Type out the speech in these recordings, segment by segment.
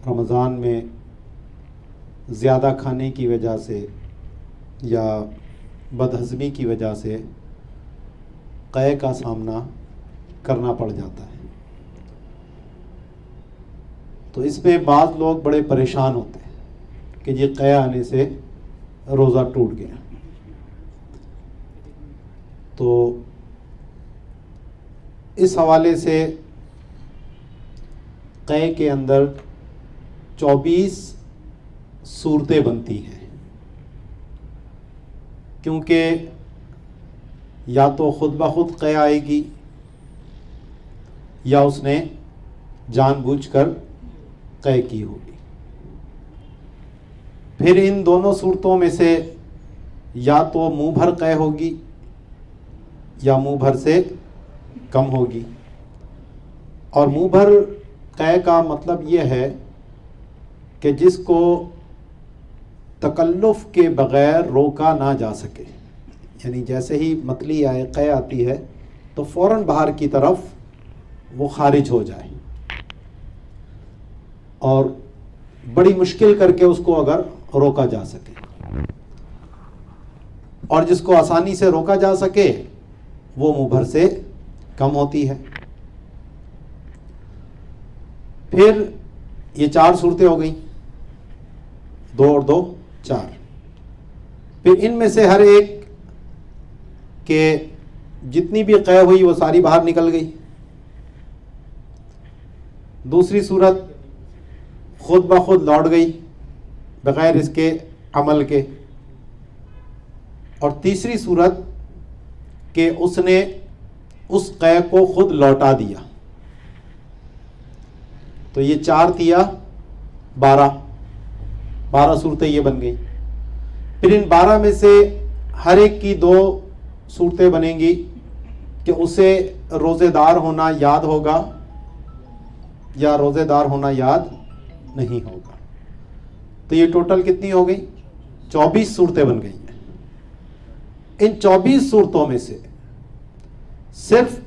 رمضان میں زیادہ کھانے کی وجہ سے یا بدہضمی کی وجہ سے قے کا سامنا کرنا پڑ جاتا ہے، تو اس میں بعض لوگ بڑے پریشان ہوتے ہیں کہ یہ قے آنے سے روزہ ٹوٹ گیا۔ تو اس حوالے سے قے کے اندر 24 صورتیں بنتی ہیں، کیونکہ یا تو خود بخود قے آئے گی یا اس نے جان بوجھ کر قے کی ہوگی۔ پھر ان دونوں صورتوں میں سے یا تو منہ بھر قے ہوگی یا منہ بھر سے کم ہوگی۔ اور منہ بھر قے کا مطلب یہ ہے کہ جس کو تکلف کے بغیر روکا نہ جا سکے، یعنی جیسے ہی متلی آئے قے آتی ہے تو فوراً باہر کی طرف وہ خارج ہو جائے، اور بڑی مشکل کر کے اس کو اگر روکا جا سکے، اور جس کو آسانی سے روکا جا سکے وہ منہ بھر سے کم ہوتی ہے۔ پھر یہ 4 صورتیں ہو گئیں، 2 اور 2 4۔ پھر ان میں سے ہر ایک کے جتنی بھی قے ہوئی وہ ساری باہر نکل گئی۔ دوسری صورت خود بخود لوٹ گئی بغیر اس کے عمل کے، اور تیسری صورت کہ اس نے اس قے کو خود لوٹا دیا۔ تو یہ 4 دیا 12 صورتیں یہ بن گئی۔ پھر ان 12 میں سے ہر ایک کی 2 صورتیں بنیں گی کہ اسے روزے دار ہونا یاد ہوگا یا روزے دار ہونا یاد نہیں ہوگا۔ تو یہ ٹوٹل کتنی ہو گئی؟ 24 صورتیں بن گئی ہیں۔ ان 24 صورتوں میں سے صرف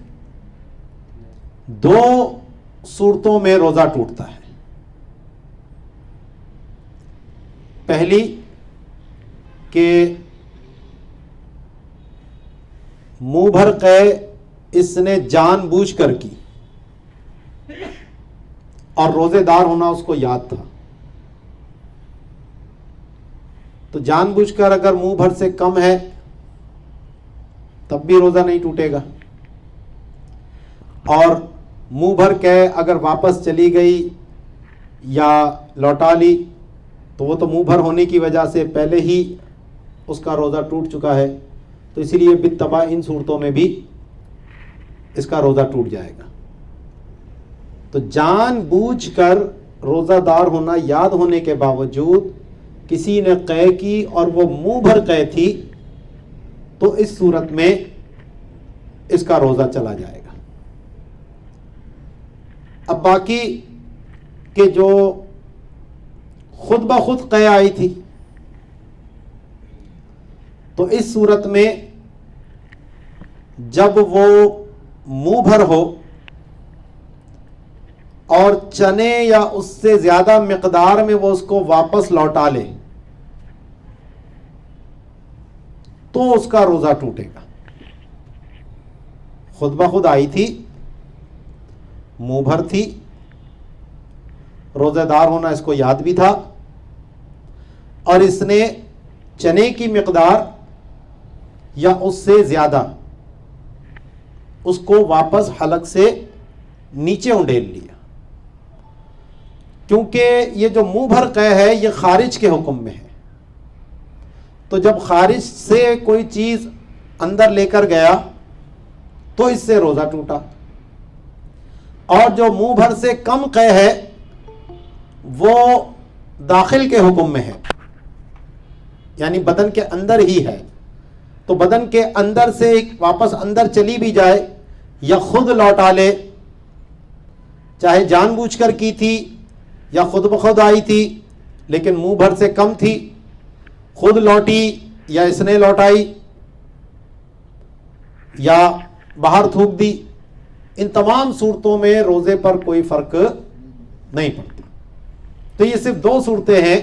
2 صورتوں میں روزہ ٹوٹتا ہے۔ پہلی کہ منہ بھر قے اس نے جان بوجھ کر کی اور روزے دار ہونا اس کو یاد تھا، تو جان بوجھ کر اگر منہ بھر سے کم ہے تب بھی روزہ نہیں ٹوٹے گا، اور منہ بھر قے اگر واپس چلی گئی یا لوٹا لی تو وہ تو منہ بھر ہونے کی وجہ سے پہلے ہی اس کا روزہ ٹوٹ چکا ہے، تو اسی لیے بالطبع ان صورتوں میں بھی اس کا روزہ ٹوٹ جائے گا۔ تو جان بوجھ کر روزہ دار ہونا یاد ہونے کے باوجود کسی نے قے کی اور وہ منہ بھر قے تھی تو اس صورت میں اس کا روزہ چلا جائے گا۔ اب باقی کہ جو خود بخود قے آئی تھی تو اس صورت میں جب وہ منہ بھر ہو اور چنے یا اس سے زیادہ مقدار میں وہ اس کو واپس لوٹا لے تو اس کا روزہ ٹوٹے گا۔ خود بخود آئی تھی، منہ بھر تھی، روزہ دار ہونا اس کو یاد بھی تھا، اور اس نے چنے کی مقدار یا اس سے زیادہ اس کو واپس حلق سے نیچے انڈیل لیا، کیونکہ یہ جو منہ بھر قے ہے یہ خارج کے حکم میں ہے، تو جب خارج سے کوئی چیز اندر لے کر گیا تو اس سے روزہ ٹوٹا، اور جو منہ بھر سے کم قے ہے وہ داخل کے حکم میں ہے، یعنی بدن کے اندر ہی ہے، تو بدن کے اندر سے واپس اندر چلی بھی جائے یا خود لوٹا لے، چاہے جان بوجھ کر کی تھی یا خود بخود آئی تھی لیکن منہ بھر سے کم تھی، خود لوٹی یا اس نے لوٹائی یا باہر تھوک دی، ان تمام صورتوں میں روزے پر کوئی فرق نہیں پڑتا۔ تو یہ صرف دو صورتیں ہیں،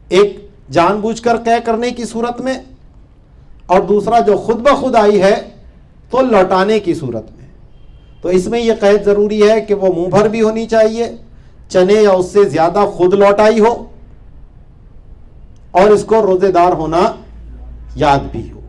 ایک جان بوجھ کر قے کرنے کی صورت میں، اور دوسرا جو خود بخود آئی ہے تو لوٹانے کی صورت میں۔ تو اس میں یہ قید ضروری ہے کہ وہ منہ بھر بھی ہونی چاہیے، چنے یا اس سے زیادہ خود لوٹائی ہو، اور اس کو روزے دار ہونا یاد بھی ہو۔